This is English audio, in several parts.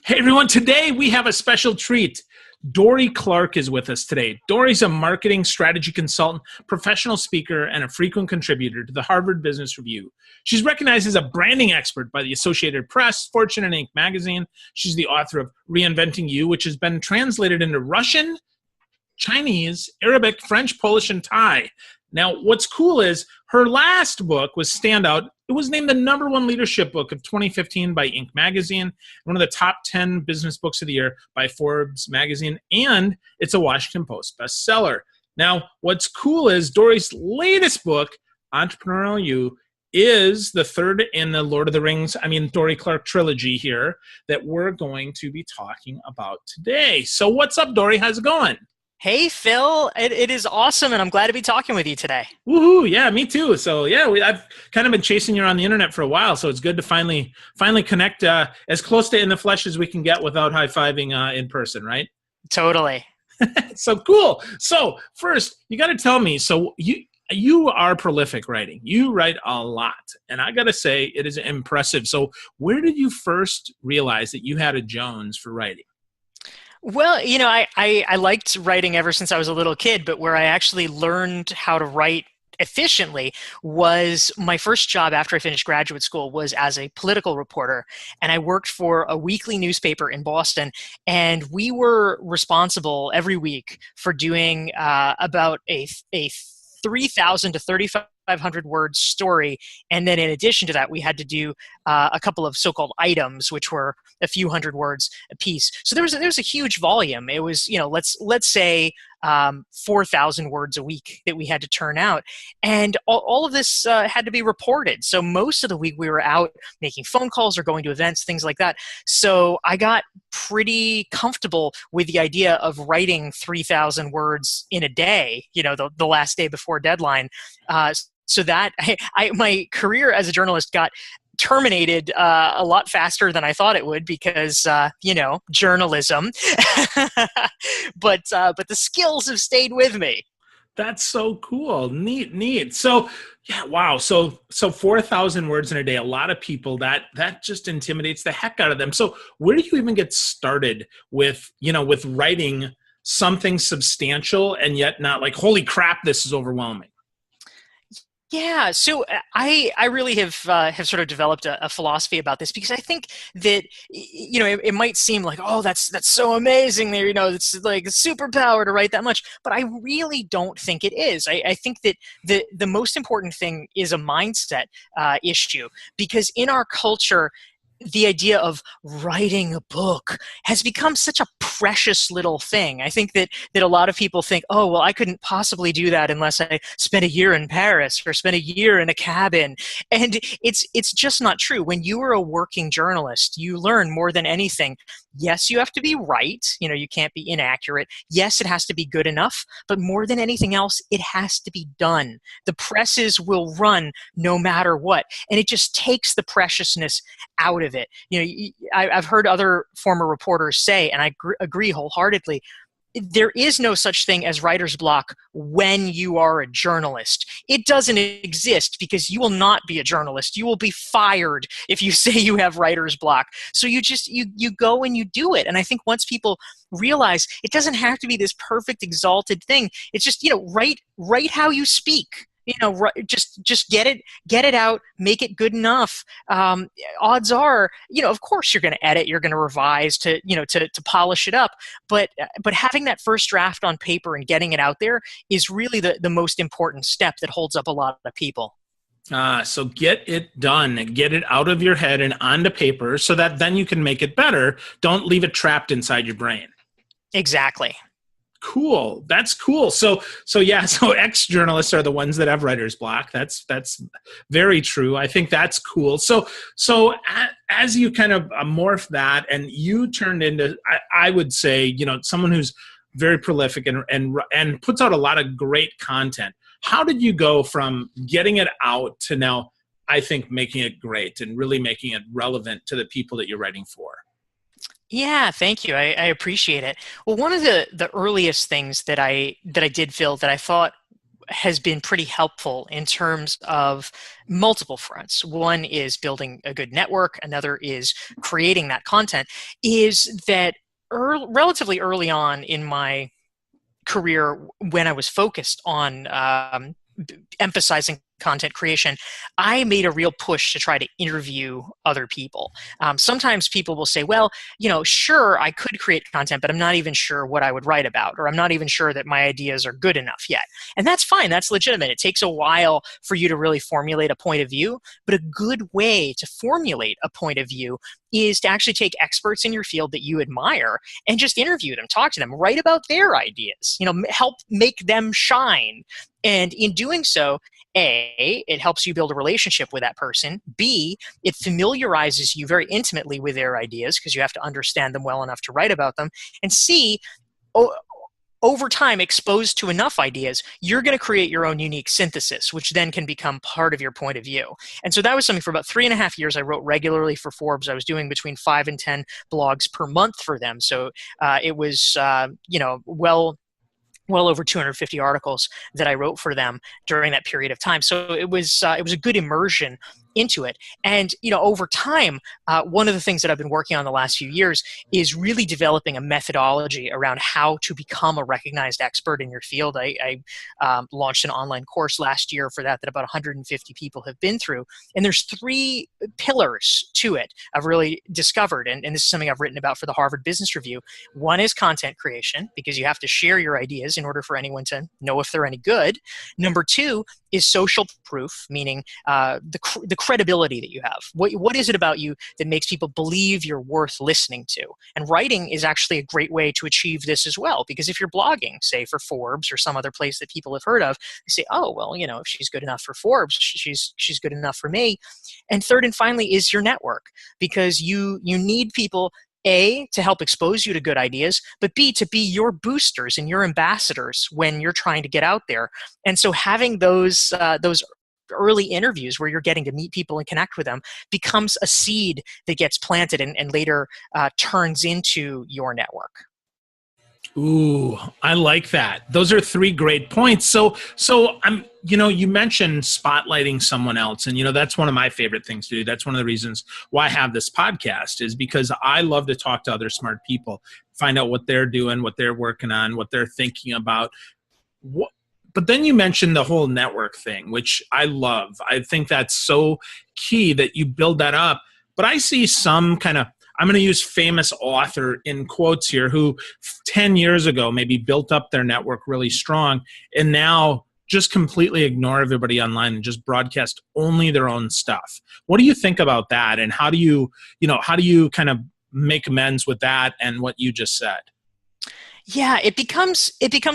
Hey everyone, today we have a special treat. Dorie Clark is with us today. Dorie's a marketing strategy consultant, professional speaker, and a frequent contributor to the Harvard Business Review. She's recognized as a branding expert by the Associated Press, Fortune, and Inc. magazine. She's the author of Reinventing You, which has been translated into Russian, Chinese, Arabic, French, Polish, and Thai. Now, what's cool is her last book was Standout. It was named the #1 leadership book of 2015 by Inc. magazine, one of the top 10 business books of the year by Forbes magazine, and it's a Washington Post bestseller. Now, what's cool is Dorie's latest book, Entrepreneurial You, is the third in the Lord of the Rings, Dorie Clark trilogy here that we're going to be talking about today. So what's up, Dorie? How's it going? Hey, Phil. It is awesome, and I'm glad to be talking with you today. Woohoo! Yeah, me too. So yeah, I've kind of been chasing you on the internet for a while, so it's good to finally connect as close to in the flesh as we can get without high-fiving in person, right? Totally. So cool. So first, you got to tell me. So you are prolific writing. You write a lot, and I got to say it is impressive. So where did you first realize that you had a Jones for writing? Well, I liked writing ever since I was a little kid, but where I actually learned how to write efficiently was my first job after I finished graduate school was as a political reporter. And I worked for a weekly newspaper in Boston, and we were responsible every week for doing about a 3,000 to 3,500 word story. And then in addition to that, we had to do a couple of so-called items, which were a few hundred words a piece. So there was a huge volume. It was, let's say 4,000 words a week that we had to turn out. And all of this had to be reported. So most of the week we were out making phone calls or going to events, things like that. So I got pretty comfortable with the idea of writing 3,000 words in a day, the last day before deadline. So that my career as a journalist got terminated a lot faster than I thought it would because, journalism. But the skills have stayed with me. That's so cool. Neat. So, yeah, wow. So 4,000 words in a day, a lot of people, that just intimidates the heck out of them. So where do you even get started with writing something substantial and yet not like, holy crap, this is overwhelming? Yeah, so I really have sort of developed a philosophy about this because I think that it might seem like, oh, that's so amazing there, it's like a superpower to write that much, but I really don't think it is. I think that the most important thing is a mindset issue, because in our culture, the idea of writing a book has become such a precious little thing. I think that a lot of people think, oh, well, I couldn't possibly do that unless I spent a year in Paris or spent a year in a cabin. And it's just not true. When you are a working journalist, you learn more than anything. Yes, you have to be right. You can't be inaccurate. Yes, it has to be good enough. But more than anything else, it has to be done. The presses will run no matter what. And it just takes the preciousness out of it. I've heard other former reporters say, and I agree wholeheartedly, there is no such thing as writer's block when you are a journalist. It doesn't exist because you will not be a journalist. You will be fired if you say you have writer's block. So you go and you do it. And I think once people realize it doesn't have to be this perfect exalted thing, it's just, write how you speak. Just get it out, make it good enough. Odds are, of course you're going to edit, you're going to revise to polish it up. But having that first draft on paper and getting it out there is really the most important step that holds up a lot of people. So get it done, get it out of your head and onto paper so that then you can make it better. Don't leave it trapped inside your brain. Exactly. Cool. That's cool. So ex-journalists are the ones that have writer's block. That's very true. I think that's cool. So as you kind of morph that and you turned into, I would say, someone who's very prolific and puts out a lot of great content. How did you go from getting it out to now, I think, making it great and really making it relevant to the people that you're writing for? Yeah, thank you. I appreciate it. Well, one of the earliest things that I did, Phil, that I thought has been pretty helpful in terms of multiple fronts. One is building a good network. Another is creating that content. Is that relatively early on in my career, when I was focused on emphasizing content creation, I made a real push to try to interview other people. Sometimes people will say, well, sure, I could create content, but I'm not even sure what I would write about, or I'm not even sure that my ideas are good enough yet. And that's fine. That's legitimate. It takes a while for you to really formulate a point of view, but a good way to formulate a point of view is to actually take experts in your field that you admire and just interview them, talk to them, write about their ideas, help make them shine. And in doing so, A, it helps you build a relationship with that person. B, it familiarizes you very intimately with their ideas because you have to understand them well enough to write about them. And C, over time, exposed to enough ideas, you're going to create your own unique synthesis, which then can become part of your point of view. And so that was something for about 3.5 years. I wrote regularly for Forbes. I was doing between 5 and 10 blogs per month for them. So it was, well over 250 articles that I wrote for them during that period of time. So it was a good immersion into it. And, over time, one of the things that I've been working on the last few years is really developing a methodology around how to become a recognized expert in your field. I launched an online course last year for that about 150 people have been through. And there's 3 pillars to it I've really discovered. And this is something I've written about for the Harvard Business Review. One is content creation, because you have to share your ideas in order for anyone to know if they're any good. Number 2 is social proof, meaning the credibility that you have. What is it about you that makes people believe you're worth listening to? And writing is actually a great way to achieve this as well, because if you're blogging, say for Forbes or some other place that people have heard of, they say, oh, well, if she's good enough for Forbes, she's good enough for me. And third and finally is your network, because you need people, A, to help expose you to good ideas, but B, to be your boosters and your ambassadors when you're trying to get out there. And so having those early interviews where you're getting to meet people and connect with them becomes a seed that gets planted and later turns into your network. Ooh, I like that. Those are 3 great points. So I'm, you mentioned spotlighting someone else, and that's one of my favorite things to do. That's one of the reasons why I have this podcast, is because I love to talk to other smart people, find out what they're doing, what they're working on, what they're thinking about. But then you mentioned the whole network thing, which I love. I think that's so key that you build that up. But I see some kind of, I'm going to use famous author in quotes here, who 10 years ago maybe built up their network really strong and now just completely ignore everybody online and just broadcast only their own stuff. What do you think about that? And how do you kind of make amends with that and what you just said? Yeah, it becomes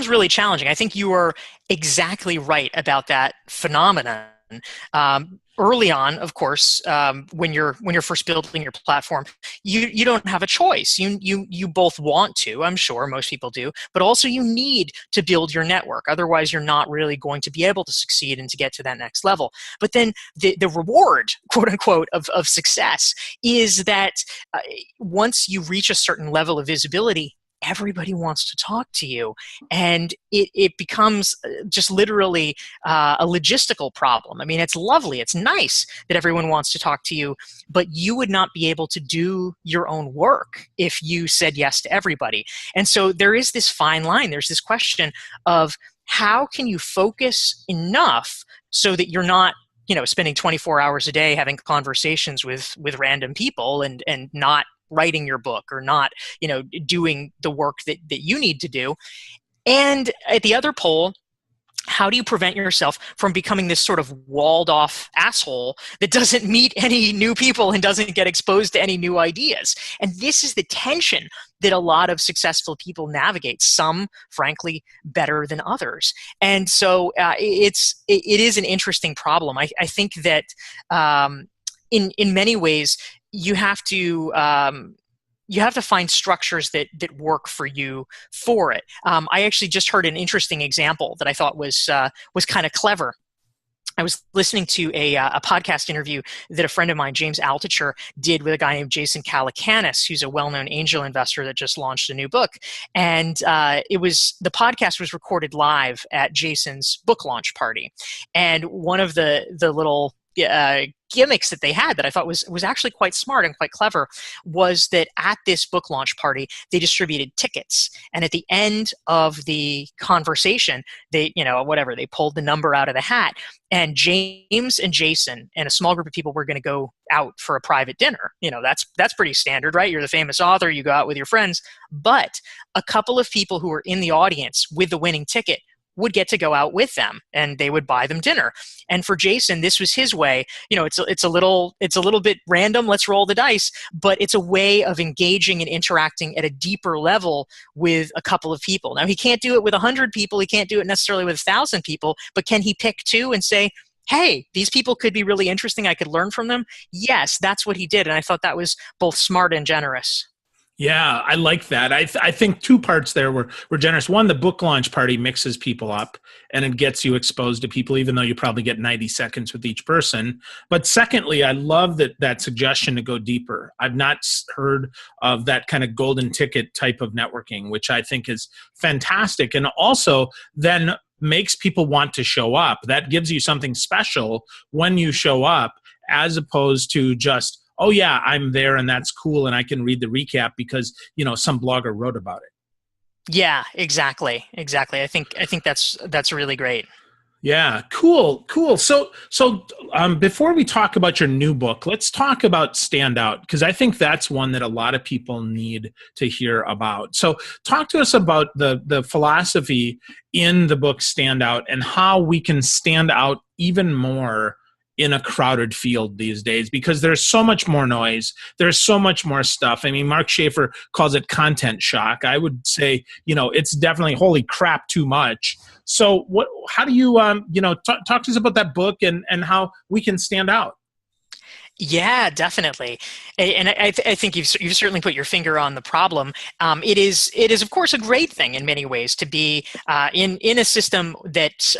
really challenging. I think you are exactly right about that phenomenon. Early on, of course, when you're first building your platform, you don't have a choice. You both want to, I'm sure most people do, but also you need to build your network. Otherwise, you're not really going to be able to succeed and to get to that next level. But then the reward, quote unquote, of success is that once you reach a certain level of visibility, everybody wants to talk to you, and it becomes just literally a logistical problem. I mean, it's lovely, it's nice that everyone wants to talk to you, but you would not be able to do your own work if you said yes to everybody. And so there is this fine line. There's this question of how can you focus enough so that you're not spending 24 hours a day having conversations with random people and not writing your book, or not, doing the work that you need to do. And at the other pole, how do you prevent yourself from becoming this sort of walled off asshole that doesn't meet any new people and doesn't get exposed to any new ideas? And this is the tension that a lot of successful people navigate, some frankly better than others. And so it is an interesting problem. I think that in many ways, you have to find structures that work for you for it. I actually just heard an interesting example that I thought was kind of clever. I was listening to a podcast interview that a friend of mine, James Altucher, did with a guy named Jason Calacanis, who's a well-known angel investor that just launched a new book. And the podcast was recorded live at Jason's book launch party. And one of the little gimmicks that they had that I thought was actually quite smart and quite clever was that at this book launch party, they distributed tickets. And at the end of the conversation, they pulled the number out of the hat, and James and Jason and a small group of people were going to go out for a private dinner. That's pretty standard, right? You're the famous author, you go out with your friends. But a couple of people who were in the audience with the winning ticket would get to go out with them, and they would buy them dinner. And for Jason, this was his way. It's a little bit random. Let's roll the dice, but it's a way of engaging and interacting at a deeper level with a couple of people. Now, he can't do it with 100 people. He can't do it necessarily with 1,000 people, but can he pick two and say, hey, these people could be really interesting. I could learn from them. Yes, that's what he did. And I thought that was both smart and generous. Yeah, I like that. I think two parts there were generous. One, the book launch party mixes people up and it gets you exposed to people, even though you probably get 90 seconds with each person. But secondly, I love that suggestion to go deeper. I've not heard of that kind of golden ticket type of networking, which I think is fantastic. And also then makes people want to show up. That gives you something special when you show up, as opposed to just, oh yeah, I'm there and that's cool and I can read the recap because, some blogger wrote about it. Yeah, exactly. I think that's really great. Yeah, cool. So before we talk about your new book, let's talk about Stand Out, because I think that's one that a lot of people need to hear about. So talk to us about the philosophy in the book Stand Out and how we can stand out even more in a crowded field these days, because there's so much more noise. There's so much more stuff. I mean, Mark Schaefer calls it content shock. I would say, it's definitely holy crap too much. So how do you, talk to us about that book and how we can stand out? Yeah, definitely. And I think you've certainly put your finger on the problem. It is of course a great thing in many ways to be in a system that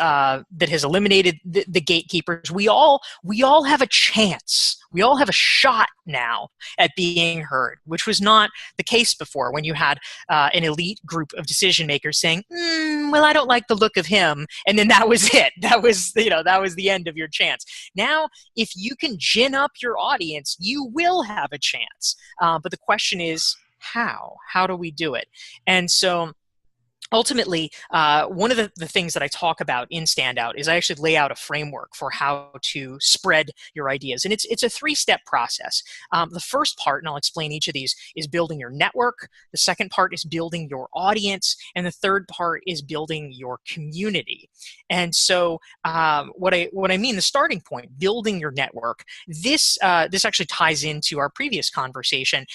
has eliminated the gatekeepers. We all have a chance. We all have a shot now at being heard, which was not the case before, when you had an elite group of decision makers saying, well, I don't like the look of him. And then that was it. That was the end of your chance. Now, if you can gin up your audience, you will have a chance. But the question is, how? How do we do it? And so ultimately, one of the things that I talk about in Standout is I actually lay out a framework for how to spread your ideas. And it's a 3-step process. The first part, and I'll explain each of these, is building your network. The second part is building your audience. And the third part is building your community. And so what I mean, the starting point, building your network, this actually ties into our previous conversation.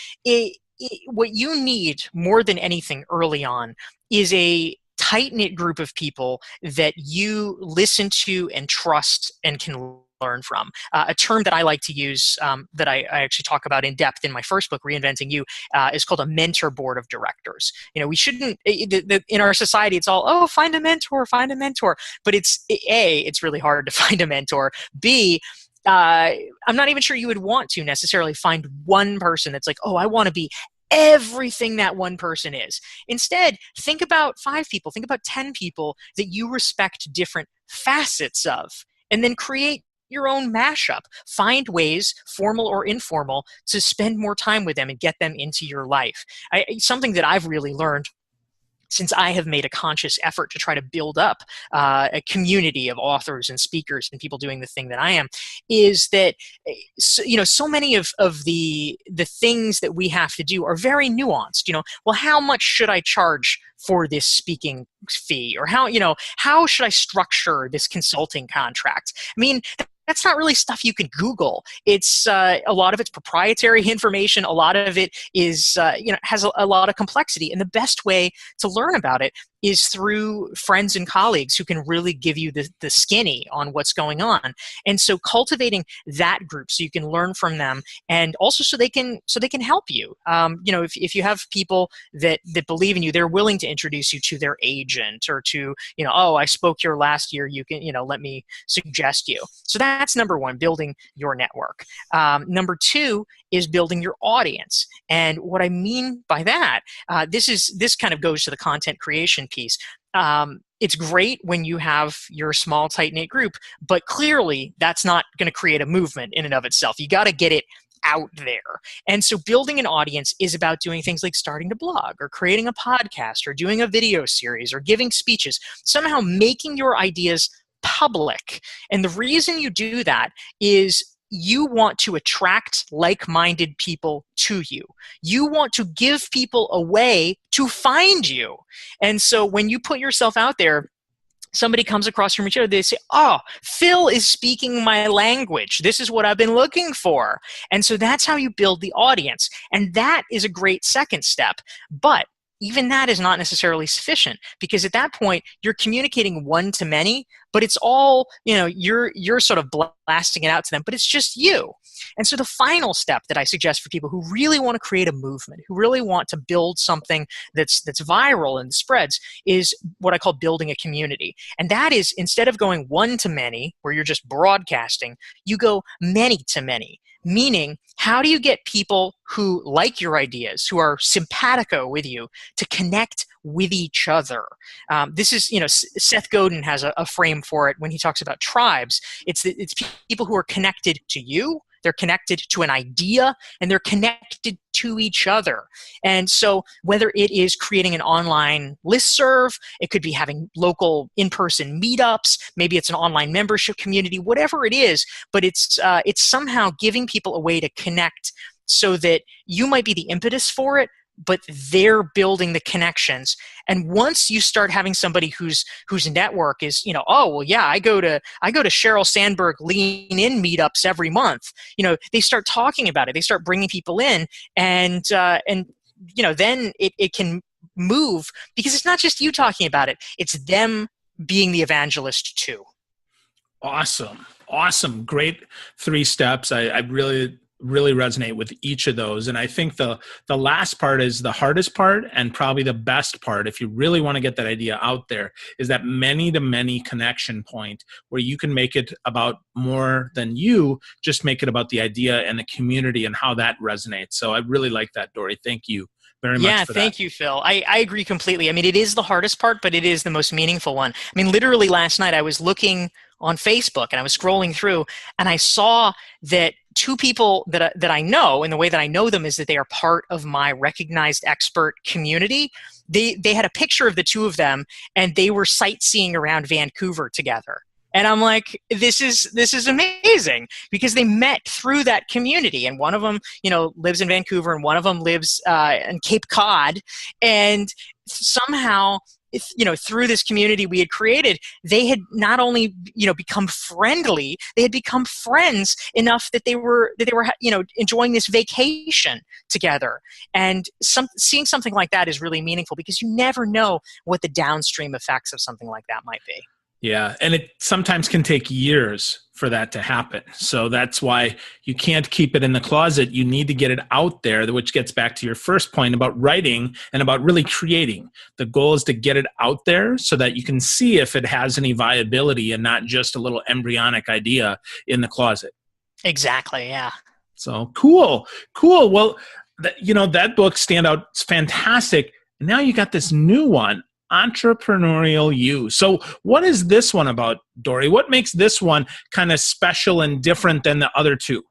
What you need more than anything early on is a tight-knit group of people that you listen to and trust and can learn from. A term that I like to use that I actually talk about in depth in my first book, Reinventing You, is called a mentor board of directors. We shouldn't, in our society, it's all, find a mentor. But it's really hard to find a mentor. B, I'm not even sure you would want to necessarily find one person that's like, I want to be everything that one person is. Instead, think about 5 people, think about 10 people that you respect different facets of, and then create your own mashup. Find ways, formal or informal, to spend more time with them and get them into your life. Something that I've really learned since I have made a conscious effort to try to build up a community of authors and speakers and people doing the thing that I am, is that so many of the things that we have to do are very nuanced. Well, how much should I charge for this speaking fee, or how should I structure this consulting contract? I mean, that's not really stuff you can Google. It's a lot of it's proprietary information. A lot of it is has a lot of complexity, and the best way to learn about it is through friends and colleagues who can really give you the skinny on what's going on. And so cultivating that group so you can learn from them, and also so they can help you. If you have people that believe in you, they're willing to introduce you to their agent, or to, oh, I spoke here last year, you can, let me suggest you. So that's number one, building your network. Number two is building your audience. And what I mean by that, this kind of goes to the content creation piece. It's great when you have your small, tight-knit group, but clearly that's not going to create a movement in and of itself. You got to get it out there. And so building an audience is about doing things like starting a blog, or creating a podcast, or doing a video series, or giving speeches, somehow making your ideas public. And the reason you do that is you want to attract like-minded people to you. You want to give people a way to find you. And so when you put yourself out there, somebody comes across from each other, they say, oh, Phil is speaking my language. This is what I've been looking for. And so that's how you build the audience. And that is a great second step. But even that is not necessarily sufficient, because at that point you're communicating one to many, but it's all, you're sort of blasting it out to them, but it's just you. And so the final step that I suggest for people who really want to create a movement, who really want to build something that's viral and spreads, is what I call building a community. And that is, instead of going one to many, where you're just broadcasting, you go many to many. Meaning, how do you get people who like your ideas, who are simpatico with you, to connect with each other? This is, Seth Godin has a frame for it when he talks about tribes. It's people who are connected to you, they're connected to an idea, and they're connected to each other. And so whether it is creating an online listserv, it could be having local in-person meetups, maybe it's an online membership community, whatever it is, but it's somehow giving people a way to connect so that you might be the impetus for it, but they're building the connections. And once you start having somebody whose network is, oh, well, yeah, I go to Sheryl Sandberg Lean In meetups every month. They start talking about it. They start bringing people in, and then it can move, because it's not just you talking about it. It's them being the evangelist too. Awesome. Great 3 steps. I really resonate with each of those. And I think the last part is the hardest part, and probably the best part, if you really want to get that idea out there, is that many-to-many connection point, where you can make it about more than you, just make it about the idea and the community and how that resonates. So I really like that, Dorie. Thank you very much for that. Yeah, thank you, Phil. I agree completely. I mean, it is the hardest part, but it is the most meaningful one. I mean, literally last night I was looking on Facebook and I was scrolling through, and I saw that 2 people that I know, and the way that I know them is that they are part of my recognized expert community. They had a picture of the 2 of them, and they were sightseeing around Vancouver together. And I'm like, this is amazing, because they met through that community. And one of them, lives in Vancouver, and one of them lives in Cape Cod. And somehow, through this community we had created, they had not only, become friendly, they had become friends enough that they were, enjoying this vacation together. And seeing something like that is really meaningful, because you never know what the downstream effects of something like that might be. Yeah, and it sometimes can take years for that to happen. So that's why you can't keep it in the closet. You need to get it out there, which gets back to your first point about writing and about really creating. The goal is to get it out there so that you can see if it has any viability, and not just a little embryonic idea in the closet. Exactly, yeah. So cool. Well, that book, Stand Out, is fantastic. And now you got this new one, Entrepreneurial You. So what is this one about, Dorie? What makes this one kind of special and different than the other 2?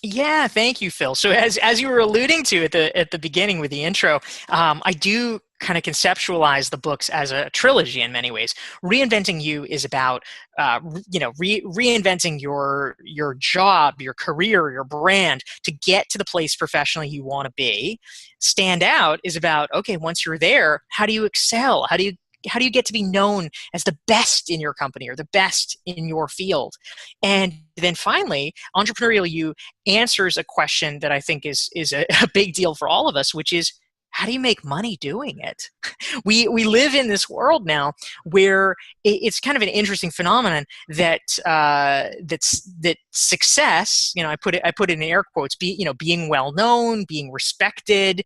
Yeah, thank you, Phil. So as you were alluding to at the beginning with the intro, I do kind of conceptualize the books as a trilogy in many ways. Reinventing You is about reinventing your job, your career, your brand to get to the place professionally you want to be. Stand Out is about, okay, once you're there, how do you excel? How do you get to be known as the best in your company or the best in your field? And then finally, Entrepreneurial You answers a question that I think is a big deal for all of us, which is, how do you make money doing it? We live in this world now where it's kind of an interesting phenomenon that that success, I put it in air quotes, being well known, being respected,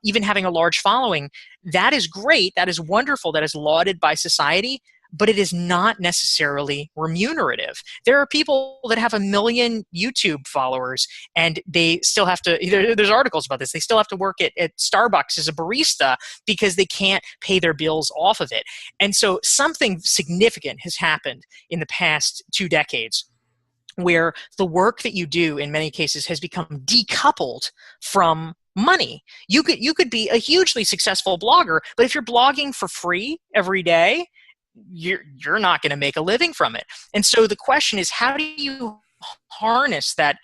even having a large following, that is great, that is wonderful, that is lauded by society, but it is not necessarily remunerative. There are people that have 1 million YouTube followers and they still have to, there's articles about this, they still have to work at Starbucks as a barista because they can't pay their bills off of it. And so something significant has happened in the past 2 decades where the work that you do in many cases has become decoupled from money. You could be a hugely successful blogger, but if you're blogging for free every day, you're not going to make a living from it. And so the question is, how do you harness that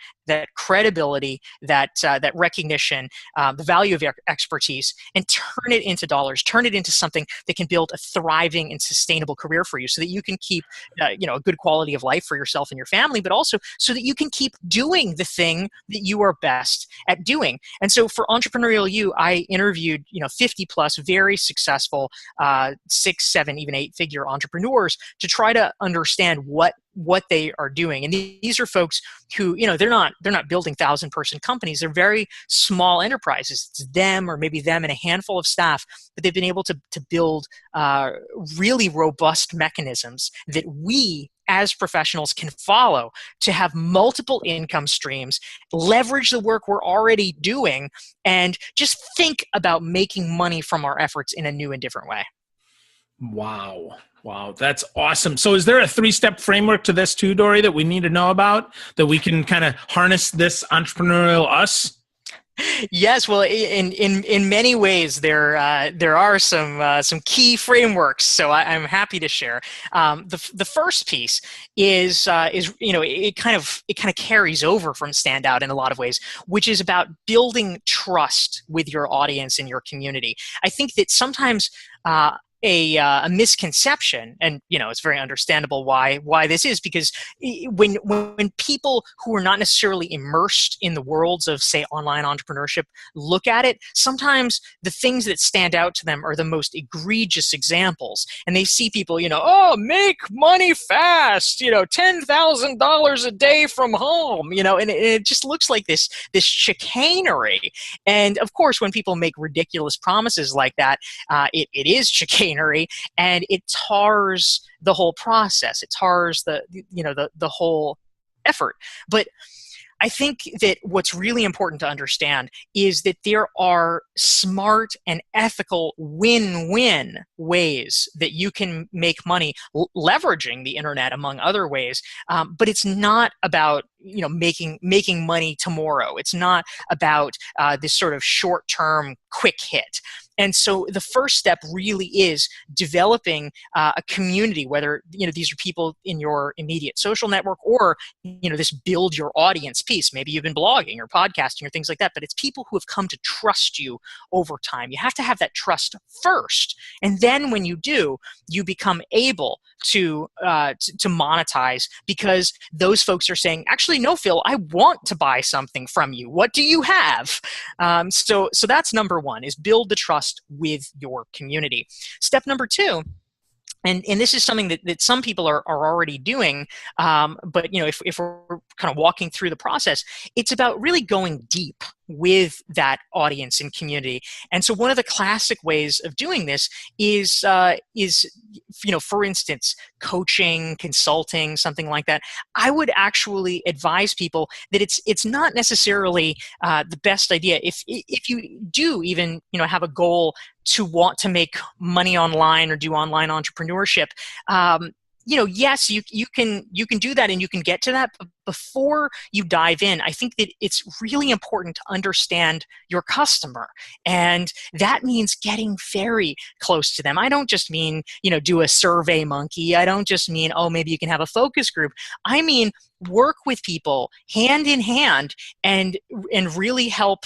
credibility, that recognition, the value of your expertise, and turn it into dollars, turn it into something that can build a thriving and sustainable career for you, so that you can keep a good quality of life for yourself and your family, but also so that you can keep doing the thing that you are best at doing. And so for Entrepreneurial You, I interviewed 50 plus very successful 6, 7, even 8-figure entrepreneurs to try to understand what they are doing. And these are folks who, they're not building 1,000-person companies. They're very small enterprises. It's them or maybe them and a handful of staff, but they've been able to build really robust mechanisms that we as professionals can follow to have multiple income streams, leverage the work we're already doing, and just think about making money from our efforts in a new and different way. Wow, that's awesome. So is there a 3-step framework to this too, Dorie, that we need to know about, that we can kind of harness this entrepreneurial us? Yes, well, in many ways there are some key frameworks. So I'm happy to share. The first piece is it kind of carries over from Standout in a lot of ways, which is about building trust with your audience and your community. I think that sometimes a misconception, and it's very understandable why this is, because when people who are not necessarily immersed in the worlds of, say, online entrepreneurship look at it, sometimes the things that stand out to them are the most egregious examples, and they see people, make money fast, $10,000 a day from home, and it just looks like this chicanery. And of course, when people make ridiculous promises like that, it is chicanery. And it tars the whole process. It tars the whole effort. But I think that what's really important to understand is that there are smart and ethical win-win ways that you can make money leveraging the internet, among other ways. But it's not about making money tomorrow. It's not about this sort of short-term quick hit. And so the first step really is developing a community, whether these are people in your immediate social network or this build your audience piece. Maybe you've been blogging or podcasting or things like that, but it's people who have come to trust you over time. You have to have that trust first, and then when you do, you become able to monetize, because those folks are saying, actually, no, Phil, I want to buy something from you. What do you have? So that's number one, is build the trust with your community. Step number 2, and this is something that some people are already doing, but if we're kind of walking through the process, it's about really going deep with that audience and community. And so one of the classic ways of doing this is for instance, coaching, consulting, something like that. I would actually advise people that it's not necessarily the best idea if you do even have a goal to want to make money online or do online entrepreneurship. Yes, you can do that and you can get to that. But before you dive in, I think that it's really important to understand your customer. And that means getting very close to them. I don't just mean, do a survey monkey. I don't just mean, maybe you can have a focus group. I mean, work with people hand in hand and really help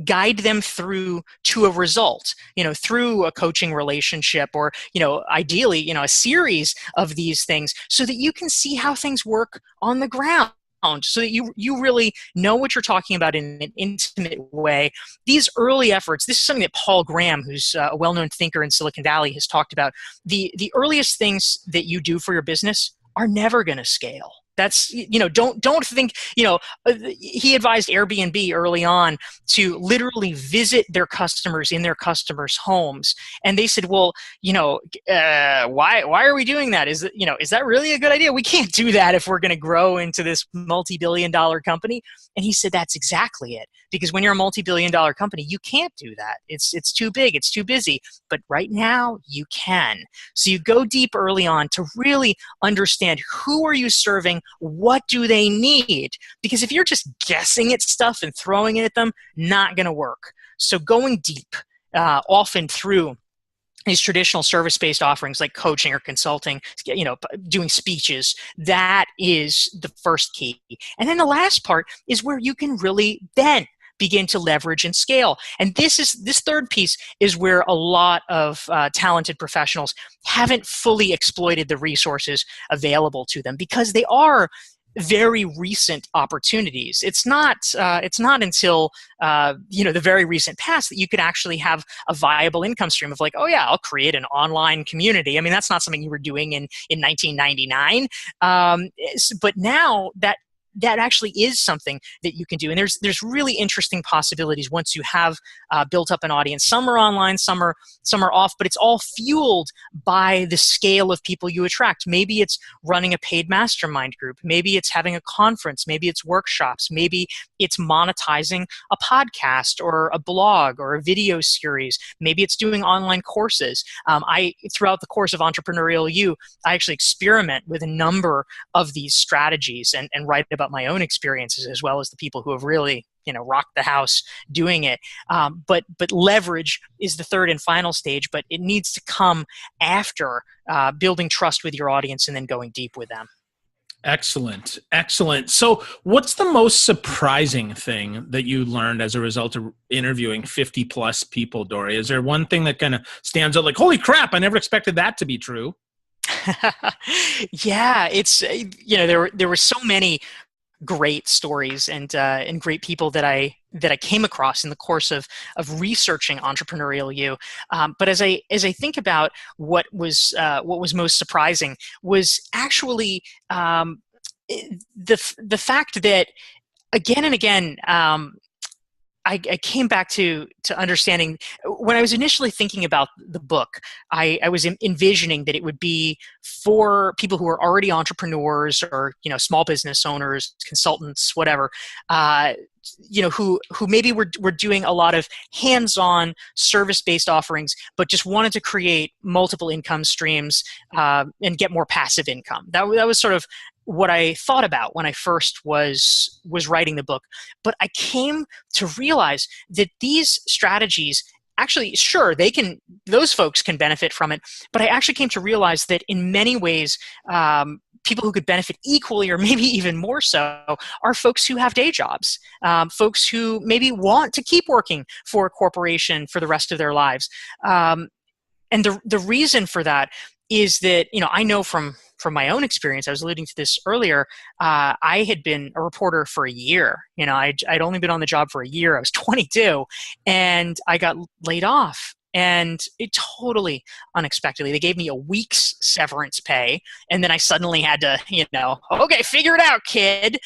guide them through to a result, through a coaching relationship or, ideally, a series of these things, so that you can see how things work on the ground. so that you really know what you're talking about in an intimate way. These early efforts, this is something that Paul Graham, who's a well-known thinker in Silicon Valley, has talked about. The earliest things that you do for your business are never going to scale. That's, don't think, he advised Airbnb early on to literally visit their customers in their customers' homes. And they said, well, why are we doing that? Is that really a good idea? We can't do that if we're going to grow into this multi-billion-dollar company. And he said, that's exactly it. Because when you're a multi-billion-dollar company, you can't do that. It's too big. It's too busy. But right now, you can. So you go deep early on to really understand who are you serving, what do they need? Because if you're just guessing at stuff and throwing it at them, not going to work. So going deep, often through these traditional service-based offerings like coaching or consulting, doing speeches, that is the first key. And then the last part is where you can really then begin to leverage and scale. And this third piece is where a lot of talented professionals haven't fully exploited the resources available to them because they are very recent opportunities. It's not until the very recent past that you could actually have a viable income stream of like, oh yeah, I'll create an online community. I mean, that's not something you were doing in 1999, but now that actually is something that you can do. And there's really interesting possibilities once you have built up an audience. Some are online, some are off, but it's all fueled by the scale of people you attract. Maybe it's running a paid mastermind group. Maybe it's having a conference. Maybe it's workshops. Maybe it's monetizing a podcast or a blog or a video series. Maybe it's doing online courses. Throughout the course of Entrepreneurial You, I actually experiment with a number of these strategies and write about my own experiences as well as the people who have really rocked the house doing it. But leverage is the third and final stage, but it needs to come after building trust with your audience and then going deep with them. Excellent. So what's the most surprising thing that you learned as a result of interviewing 50 plus people, Dorie? Is there one thing that kind of stands out like, holy crap, I never expected that to be true? Yeah, it's, there were so many great stories and great people that I came across in the course of researching Entrepreneurial You. But as I think about what was most surprising was actually the fact that again and again I came back to understanding when I was initially thinking about the book, I was envisioning that it would be for people who are already entrepreneurs or, small business owners, consultants, whatever, who maybe were doing a lot of hands-on service-based offerings, but just wanted to create multiple income streams and get more passive income. That was sort of what I thought about when I first was writing the book. But I came to realize that these strategies actually, sure, those folks can benefit from it, but I actually came to realize that in many ways, people who could benefit equally or maybe even more so are folks who have day jobs, folks who maybe want to keep working for a corporation for the rest of their lives. And the reason for that is that, I know from my own experience, I was alluding to this earlier, I had been a reporter for a year. I'd only been on the job for a year. I was 22 and I got laid off. And it totally unexpectedly, they gave me a week's severance pay. And then I suddenly had to, okay, figure it out, kid,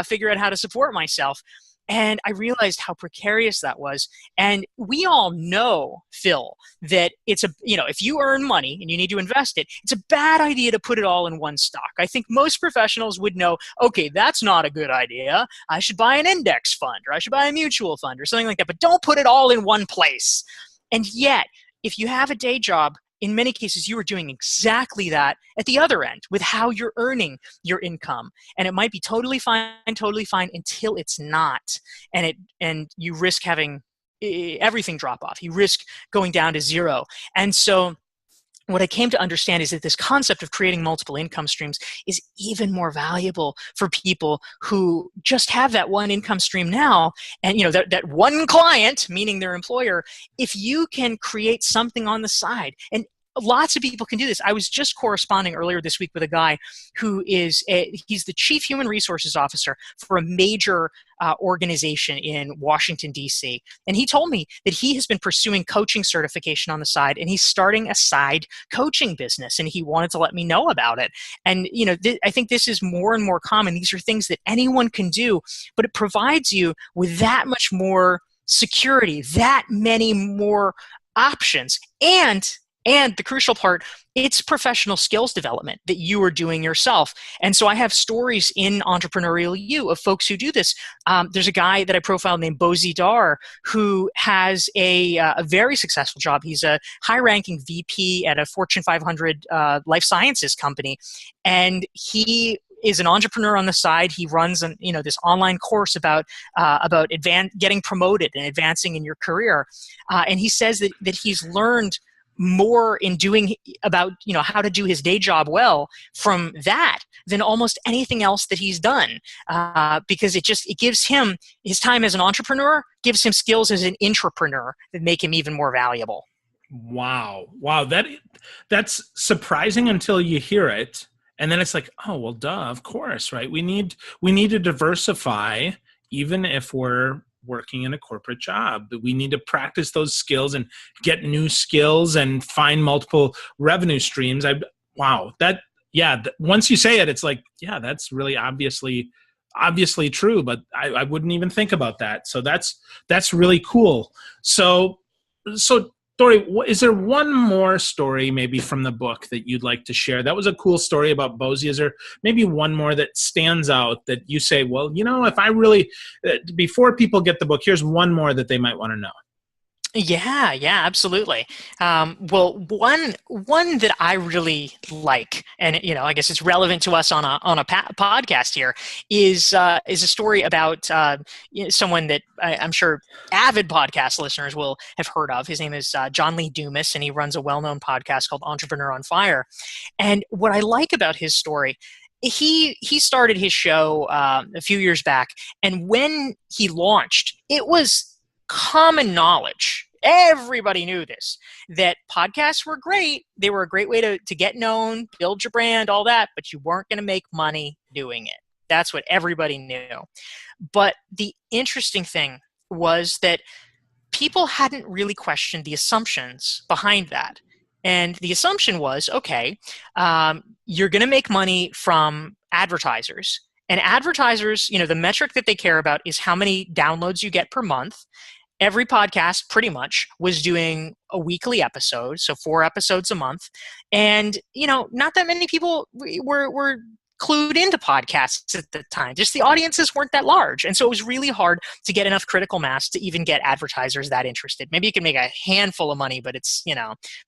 figure out how to support myself. And I realized how precarious that was. And we all know, Phil, that it's if you earn money and you need to invest it, it's a bad idea to put it all in one stock. I think most professionals would know, okay, that's not a good idea. I should buy an index fund or I should buy a mutual fund or something like that, but don't put it all in one place. And yet, if you have a day job, in many cases, you are doing exactly that at the other end with how you're earning your income. And it might be totally fine until it's not. And you risk having everything drop off. You risk going down to zero. And so what I came to understand is that this concept of creating multiple income streams is even more valuable for people who just have that one income stream now. And that one client, meaning their employer, if you can create something on the side, and lots of people can do this. I was just corresponding earlier this week with a guy who he's the chief human resources officer for a major organization in Washington, D.C. And he told me that he has been pursuing coaching certification on the side, and he's starting a side coaching business, and he wanted to let me know about it. And, I think this is more and more common. These are things that anyone can do, but it provides you with that much more security, that many more options, and the crucial part, it's professional skills development that you are doing yourself. And so I have stories in Entrepreneurial You of folks who do this. There's a guy that I profiled named Dorie Clark who has a very successful job. He's a high-ranking VP at a Fortune 500 life sciences company, and he is an entrepreneur on the side. He runs this online course about getting promoted and advancing in your career. And he says that he's learned more in doing about how to do his day job well from that than almost anything else that he's done, because it gives him his time as an entrepreneur, gives him skills as an intrapreneur that make him even more valuable. Wow, that's surprising until you hear it. And then it's like, oh, well, duh, of course, right? We need to diversify, even if we're working in a corporate job. We need to practice those skills and get new skills and find multiple revenue streams. Once you say it, it's like, yeah, that's really obviously true, but I wouldn't even think about that. So that's really cool. So Dorie, is there one more story maybe from the book that you'd like to share? That was a cool story about Bosie. Is there maybe one more that stands out that you say, well, if I really, before people get the book, here's one more that they might want to know? Yeah, absolutely. Well, one that I really like, and I guess it's relevant to us on a podcast here, is a story about someone that I'm sure avid podcast listeners will have heard of. His name is John Lee Dumas, and he runs a well-known podcast called Entrepreneur on Fire. And what I like about his story, he started his show a few years back, and when he launched, it was common knowledge. Everybody knew this, that podcasts were great. They were a great way to get known, build your brand, all that, but you weren't going to make money doing it. That's what everybody knew. But the interesting thing was that people hadn't really questioned the assumptions behind that. And the assumption was, okay, you're going to make money from advertisers. And advertisers, the metric that they care about is how many downloads you get per month. Every podcast pretty much was doing a weekly episode, so 4 episodes a month. And, not that many people were clued into podcasts at the time. Just the audiences weren't that large. And so it was really hard to get enough critical mass to even get advertisers that interested. Maybe you can make a handful of money, but it's,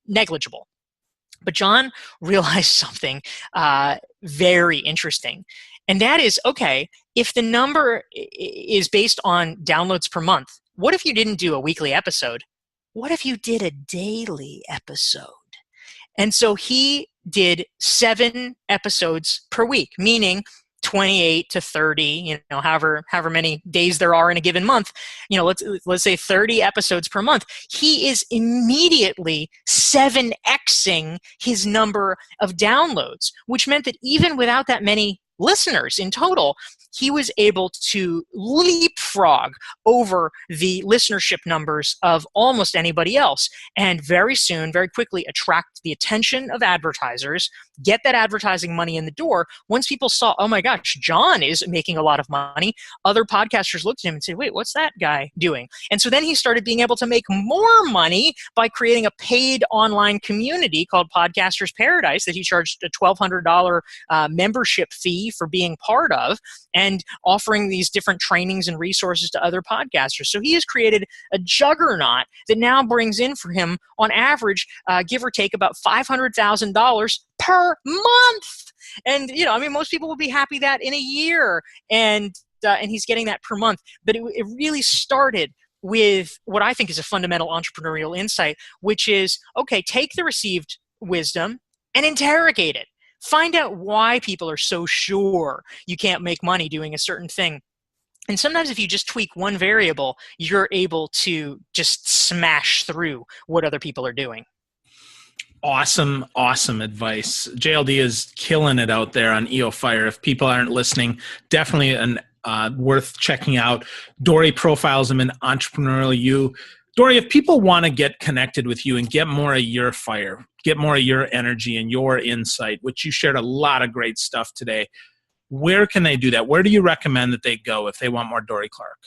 negligible. But John realized something very interesting. And that is, okay, if the number is based on downloads per month, what if you didn't do a weekly episode? What if you did a daily episode? And so he did 7 episodes per week, meaning 28 to 30, however many days there are in a given month, let's say 30 episodes per month. He is immediately 7xing his number of downloads, which meant that even without that many listeners in total, he was able to leapfrog over the listenership numbers of almost anybody else, and very soon, very quickly attract the attention of advertisers, get that advertising money in the door. Once people saw, oh my gosh, John is making a lot of money, other podcasters looked at him and said, wait, what's that guy doing? And so then he started being able to make more money by creating a paid online community called Podcasters Paradise that he charged a $1,200 membership fee for being part of, and offering these different trainings and resources to other podcasters. So he has created a juggernaut that now brings in for him, on average, give or take, about $500,000 per month. And, most people would be happy that in a year, and he's getting that per month. But it really started with what I think is a fundamental entrepreneurial insight, which is, okay, take the received wisdom and interrogate it. Find out why people are so sure you can't make money doing a certain thing. And sometimes if you just tweak one variable, you're able to just smash through what other people are doing. Awesome, awesome advice. JLD is killing it out there on EO Fire. If people aren't listening, definitely worth checking out. Dorie profiles him in Entrepreneurial You. Dorie, if people want to get connected with you and get more of your fire, get more of your energy and your insight, which you shared a lot of great stuff today, where can they do that? Where do you recommend that they go if they want more Dorie Clark?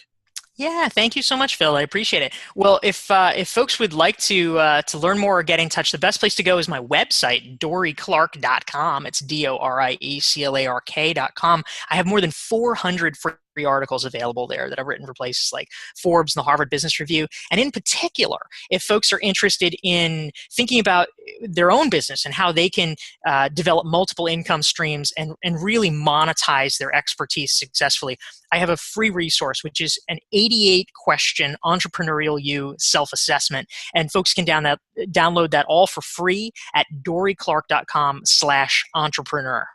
Yeah, thank you so much, Phil. I appreciate it. Well, if folks would like to learn more or get in touch, the best place to go is my website, dorieclark.com. It's DORIECLARK.com. I have more than 400 free articles available there that I've written for places like Forbes and the Harvard Business Review. And in particular, if folks are interested in thinking about their own business and how they can develop multiple income streams and really monetize their expertise successfully, I have a free resource, which is an 88-question Entrepreneurial You self-assessment. And folks can download that all for free at dorieclark.com/entrepreneur.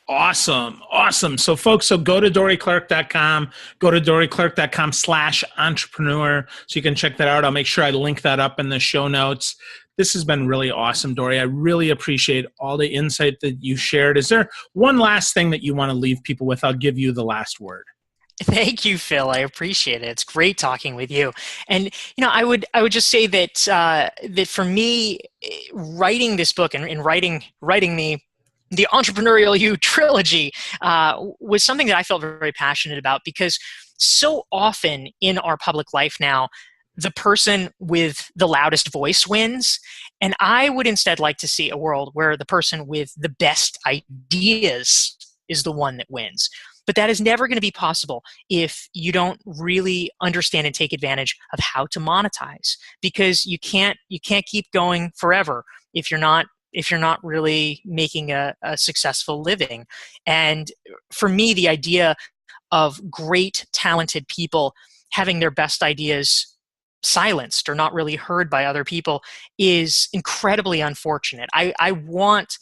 Awesome. Awesome. So folks, go to dorieclark.com, go to dorieclark.com/entrepreneur. So you can check that out. I'll make sure I link that up in the show notes. This has been really awesome, Dorie. I really appreciate all the insight that you shared. Is there one last thing that you want to leave people with? I'll give you the last word. Thank you, Phil. I appreciate it. It's great talking with you. And I would just say that that for me, writing this book and writing the Entrepreneurial You trilogy was something that I felt very passionate about, because so often in our public life now, the person with the loudest voice wins. And I would instead like to see a world where the person with the best ideas is the one that wins. But that is never going to be possible if you don't really understand and take advantage of how to monetize, because you can't keep going forever if you're not really making a successful living. And for me, the idea of great, talented people having their best ideas silenced or not really heard by other people is incredibly unfortunate. I want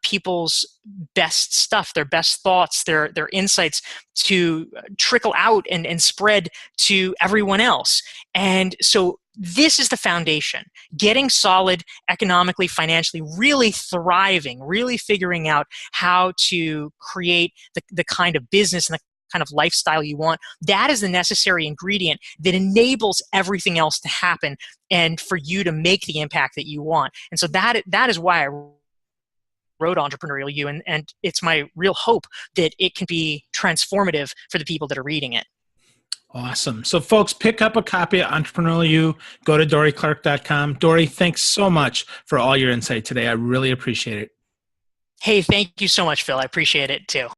people's best stuff, their best thoughts, their insights to trickle out and spread to everyone else. And so this is the foundation: getting solid economically, financially, really thriving, really figuring out how to create the kind of business and the kind of lifestyle you want. That is the necessary ingredient that enables everything else to happen and for you to make the impact that you want. And so that is why I wrote Entrepreneurial You, and it's my real hope that it can be transformative for the people that are reading it. Awesome. So folks, pick up a copy of Entrepreneurial You. Go to dorieclark.com. Dorie, thanks so much for all your insight today. I really appreciate it. Hey, thank you so much, Phil. I appreciate it too.